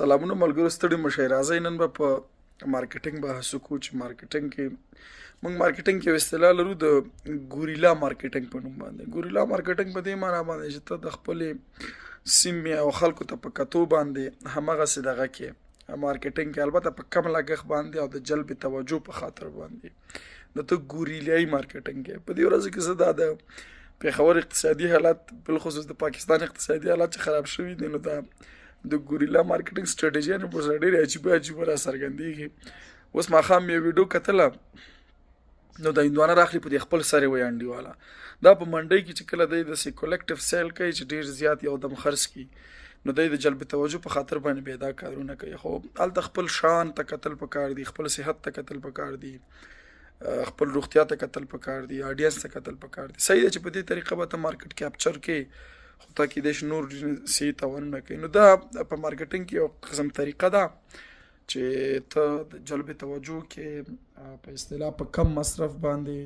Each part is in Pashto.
سلامونه ملګرو ستړي مشئ راځئ نن به په مارکیټینګ بحث وکړو چې مارکیټینګ کې موږ مارکیټینګ کې یو اصطلاح لرو د ګوریلا مارکیټینګ په نوم باندې. ګوریلا مارکیټینګ په دې معنی باندې چې ته د خپلې سیمې او خلکو ته په کتو باندې همغسې دغه کې مارکیټینګ کې البته په کم لګښت باندې او د جلب توجه په خاطر باندې د ته ګوریلیایي مارکیټینګ کې په دې ورځو کې زه دا د پېښور اقتصادي حالت بالخصوص د پاکستان اقتصادي حالت چې خراب شوي دي نو دا د ګوریلا مارکیټینګ سټریټیجیانو پر سره ډېرې عجیبه را څرګندېږي. اوس ماښام مې یو ویډیو کتله نو د هندوانه راخلي په دې خپل سر یې وایي انډیواله دا په منډۍ کې چې کله دی داسې کولکټیو سیل کوي چې ډېر زیات یو دم خرڅ کړي نو دی د جلب توجه په خاطر باندې بیا دا کارونه کوي. خو هلته خپل شان ته کتل پکار دي، خپل صحت ته کتل پکار دي، خپل روغتیا ته کتل پکار دي، آډینس ته کتل پکار دي. صحیح ده چې په دې طریقه به ته مارکیټ کیپچر کې خو تا کېدای شي نور صحیح تاوانونه کوي. نو دا په مارکیټینګ کې یو قسم طریقه ده چې ته د جلب توجه کې په اصطلاح په کم مصرف باندې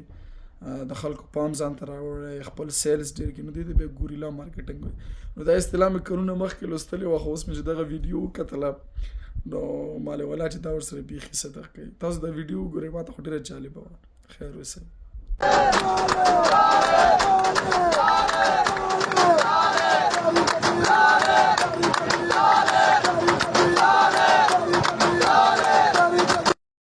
د خلکو پام ځان ته راوړی، خپل سیلز ډېر کړي. نو دې ته بیا ګوریلا مارکیټینګ وایي. نو دا اصطلاح مې کلونه مخکې لوستلې وه خو اوس مې چې دغه ویډیو وکتله نو مالې ولا چې دا ورسره بیخي صدق کوي. تاسو دا ویډیو وګورئ، ما ته خو ډېره جالبه وه. خیر اوسئ.